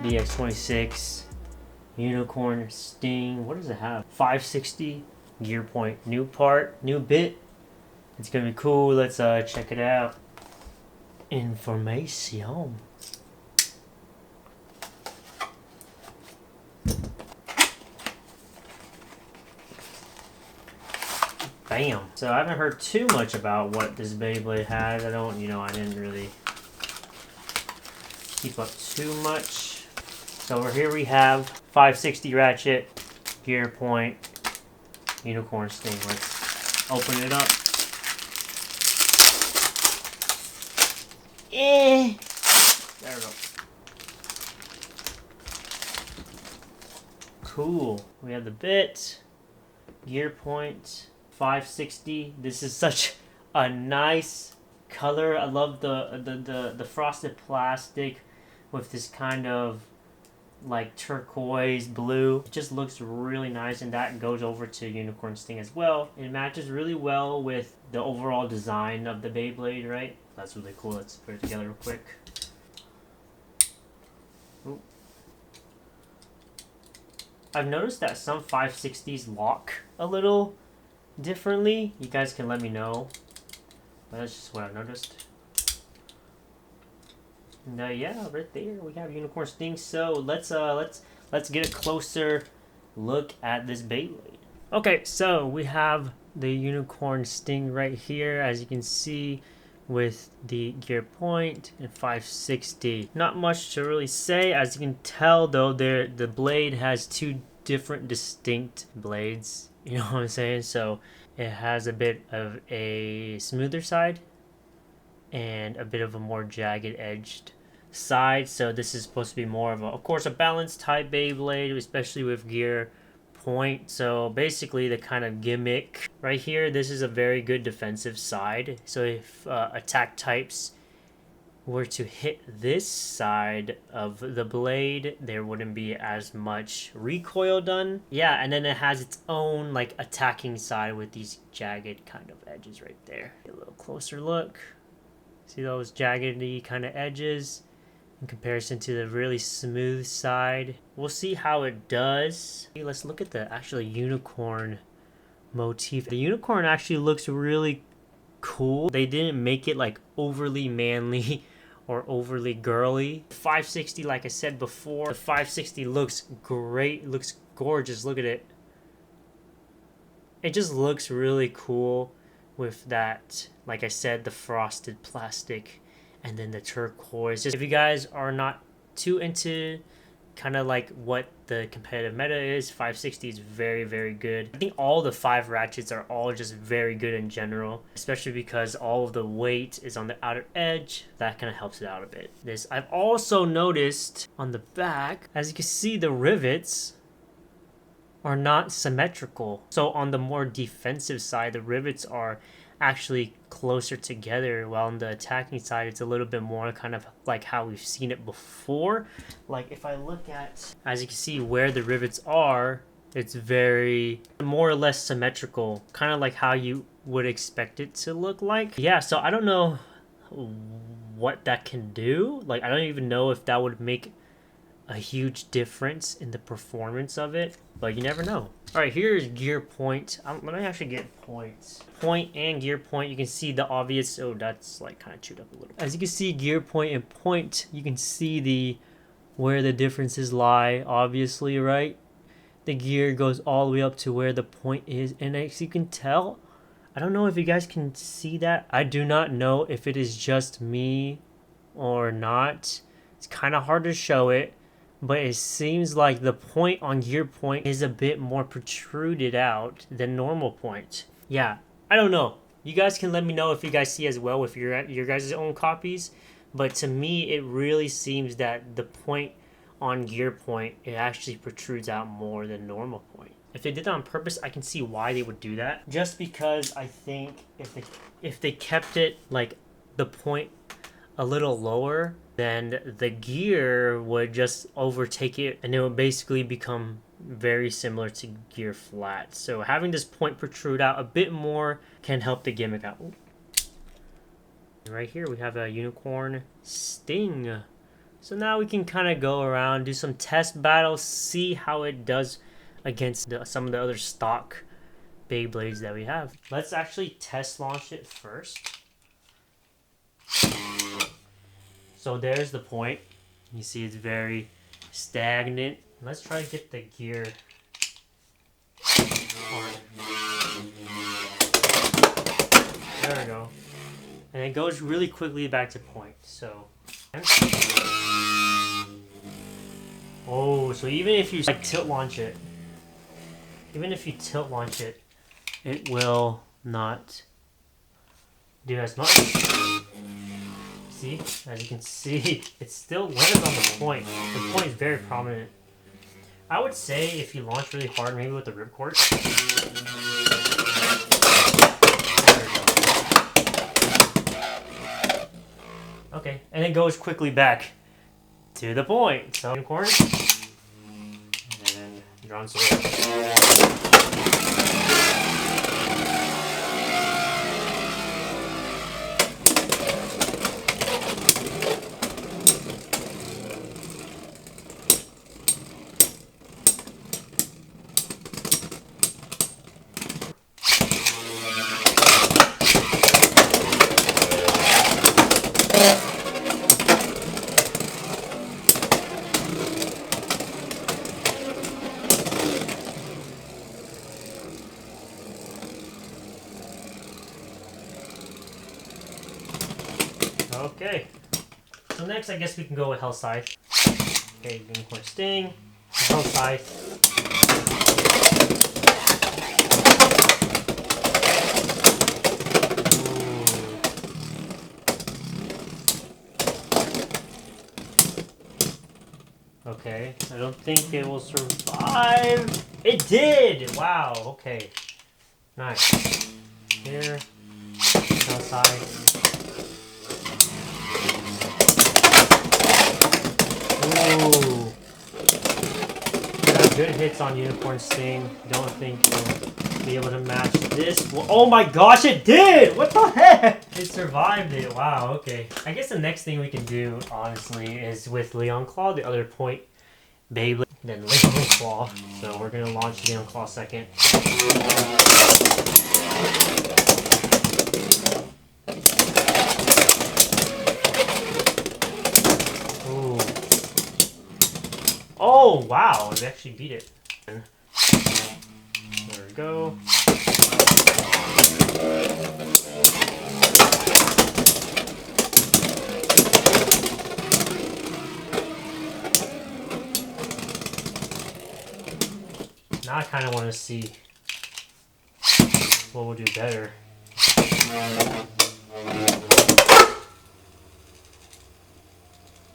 BX-26 Unicorn Sting. What does it have? 560 gear point. New part, new bit. It's gonna be cool. Let's check it out. Information. Bam. So I haven't heard too much about what this Beyblade has. I didn't really keep up too much. So over here we have 560 ratchet, gear point, unicorn sting. Let's open it up. There we go. Cool. We have the bit, gear point, 560. This is such a nice color. I love the frosted plastic with this kind of like turquoise blue. It just looks really nice, and that goes over to Unicorn Sting as well. It matches really well with the overall design of the Beyblade, right? That's really cool. Let's put it together real quick. Ooh. I've noticed that some 560s lock a little differently. You guys can let me know. But that's just what I've noticed. And yeah, right there we have Unicorn Sting. So let's get a closer look at this Beyblade. Okay, so we have the Unicorn Sting right here, as you can see, with the gear point and 560. Not much to really say. As you can tell though, the blade has two different distinct blades. You know what I'm saying? So it has a bit of a smoother side and a bit of a more jagged edged side. So this is supposed to be more of course a balanced type Beyblade, especially with gear point. So basically the kind of gimmick right here, this is a very good defensive side. So if attack types were to hit this side of the blade, there wouldn't be as much recoil done. Yeah, and then it has its own like attacking side with these jagged kind of edges right there. Get a little closer look. See those jaggedy kind of edges in comparison to the really smooth side. We'll see how it does. Okay, let's look at the actual unicorn motif. The unicorn actually looks really cool. They didn't make it like overly manly or overly girly. 560, like I said before, the 560 looks great, looks gorgeous. Look at it. It just looks really cool with that, like I said, the frosted plastic and then the turquoise. Just if you guys are not too into kind of like what the competitive meta is, 560 is very, very good. I think all the 5 ratchets are all just very good in general, especially because all of the weight is on the outer edge. That kind of helps it out a bit. I've also noticed on the back, as you can see, the rivets are not symmetrical. So on the more defensive side, the rivets are actually closer together, while on the attacking side it's a little bit more kind of like how we've seen it before. Like if I look at, as you can see, where the rivets are, it's very more or less symmetrical, kind of like how you would expect it to look like. Yeah, so I don't know what that can do. Like I don't even know if that would make a huge difference in the performance of it, but you never know. All right, here's gear point. Let me actually get points. Point and gear point. You can see the obvious. Oh, that's like kind of chewed up a little. As you can see, gear point and point, you can see where the differences lie. Obviously, right? The gear goes all the way up to where the point is, and as you can tell, I don't know if you guys can see that. I do not know if it is just me or not. It's kind of hard to show it, but it seems like the point on gear point is a bit more protruded out than normal point. Yeah, I don't know. You guys can let me know if you guys see as well with your guys' own copies. But to me, it really seems that the point on gear point, it actually protrudes out more than normal point. If they did that on purpose, I can see why they would do that. Just because I think if they kept it like the point a little lower, then the gear would just overtake it and it would basically become very similar to gear flat. So having this point protrude out a bit more can help the gimmick out. Right here we have a Unicorn Sting. So now we can kind of go around, do some test battles, see how it does against some of the other stock Beyblades that we have. Let's actually test launch it first. So there's the point. You see it's very stagnant. Let's try to get the gear on. There we go. And it goes really quickly back to point. So, oh, so even if you like tilt launch it, it will not do as much. See, as you can see, it still lands on the point. The point is very prominent. I would say if you launch really hard, maybe with the ripcord. Okay, and it goes quickly back to the point. So unicorn and drawn sword. Okay, so next I guess we can go with Hell Scythe. Okay, Unicorn Sting, Hell Scythe. Ooh. Okay, I don't think it will survive. It did! Wow, okay. Nice. Here, Hell Scythe. Ooh. Got good hits on Unicorn Sting. Don't think you'll be able to match this. Oh my gosh, it did! What the heck? It survived it. Wow, okay. I guess the next thing we can do, honestly, is with Leon Claw, the other point Beyblade, then Leon Claw. So we're gonna launch Leon Claw second. Oh, wow, we actually beat it. There we go. Now I kind of want to see what we'll do better.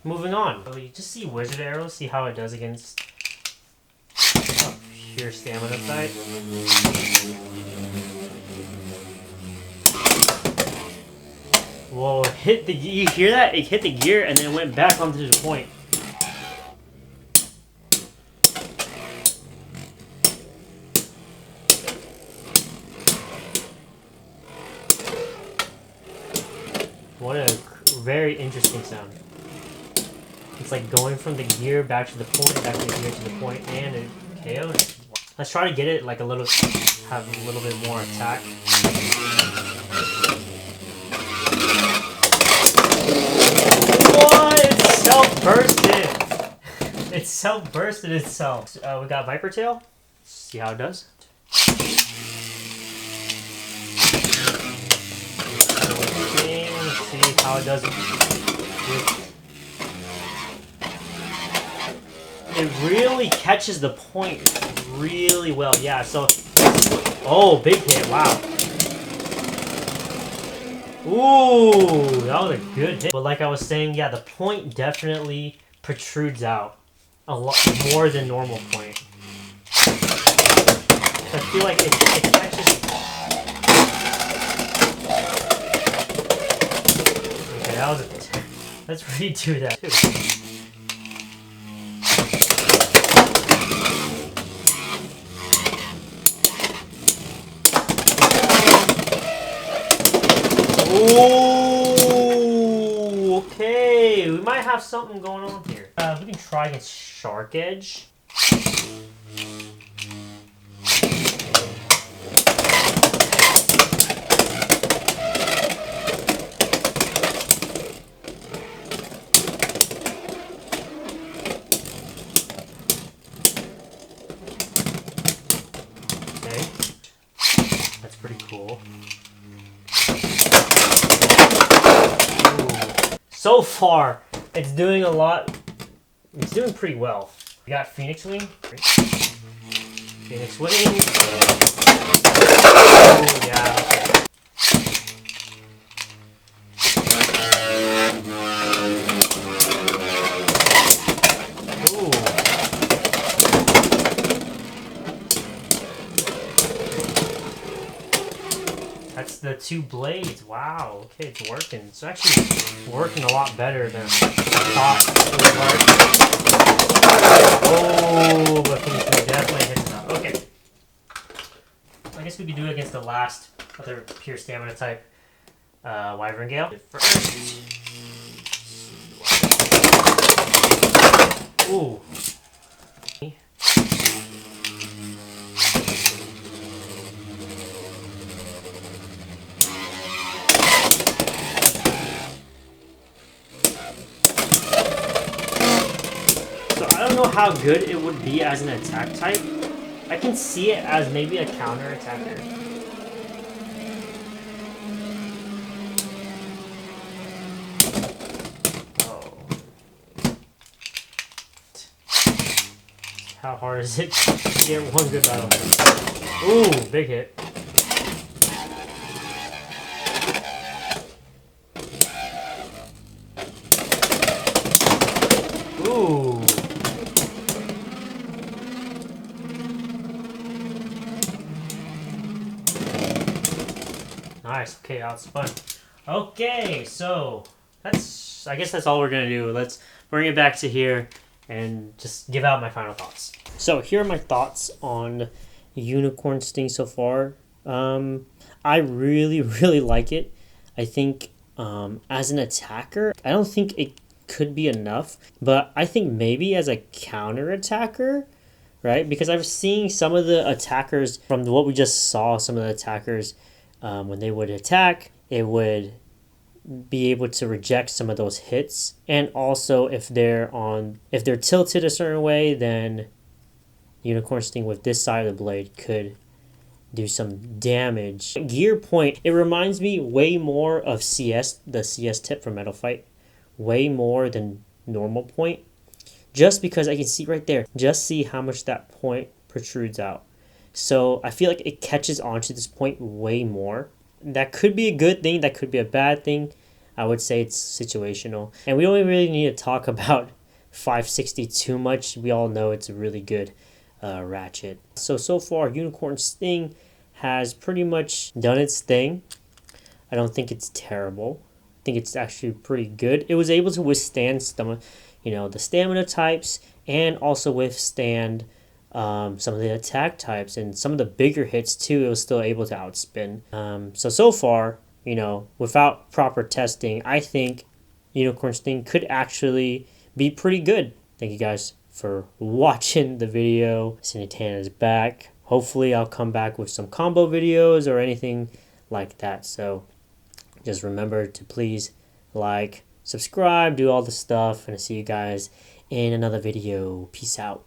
Moving on. So you just see Wizard Arrow, see how it does against pure stamina type. Whoa, hit the, you hear that? It hit the gear and then it went back onto the point. What a very interesting sound. It's like going from the gear back to the point, back to the gear to the point, and it KO'd it. Let's try to get it like a little, have a little bit more attack. What? It's self-bursted! It self-bursted itself. We got Viper Tail. See how it does. See how it does. It really catches the point really well. Yeah, so... Oh, big hit. Wow. Ooh, that was a good hit. But like I was saying, yeah, the point definitely protrudes out a lot more than normal point. I feel like it catches... Okay, that was a... Let's redo that too. Ooh, okay. Hey, we might have something going on here. We can try against Shark Edge. Okay, that's pretty cool. So far, it's doing a lot. It's doing pretty well. We got Phoenix Wing. Phoenix Wing. Oh, yeah. Ooh. That's the 2 blades. Wow. Okay, it's working. It's actually working a lot better than I thought it would work. Oh, but Phoenix Wing definitely hits it up. Okay. I guess we could do it against the last other pure stamina type Wyvern Gale. First. Ooh. I don't know how good it would be as an attack type. I can see it as maybe a counter attacker. Oh. How hard is it to get one good battle? Ooh, big hit. Ooh. Nice. Okay, outspun. Okay, so I guess that's all we're gonna do. Let's bring it back to here and just give out my final thoughts. So here are my thoughts on Unicorn Sting so far. I really, really like it. I think as an attacker, I don't think it could be enough, but I think maybe as a counter attacker, right? Because I've seen some of the attackers from what we just saw, some of the attackers when they would attack, it would be able to reject some of those hits. And also if they're tilted a certain way, then Unicorn Sting with this side of the blade could do some damage. Gear point, it reminds me way more of CS, the CS tip from Metal Fight, way more than normal point, just because I can see right there, just see how much that point protrudes out. So I feel like it catches onto this point way more. That could be a good thing, that could be a bad thing. I would say it's situational. And we don't really need to talk about 560 too much. We all know it's a really good ratchet. So far, Unicorn Sting has pretty much done its thing. I don't think it's terrible. I think it's actually pretty good. It was able to withstand some, the stamina types, and also withstand some of the attack types, and some of the bigger hits too. It was still able to outspin. So far, without proper testing, I think Unicorn Sting could actually be pretty good. Thank you guys for watching the video. Sinatan is back. Hopefully I'll come back with some combo videos or anything like that. So just remember to please like, subscribe, do all the stuff, and I'll see you guys in another video. Peace out.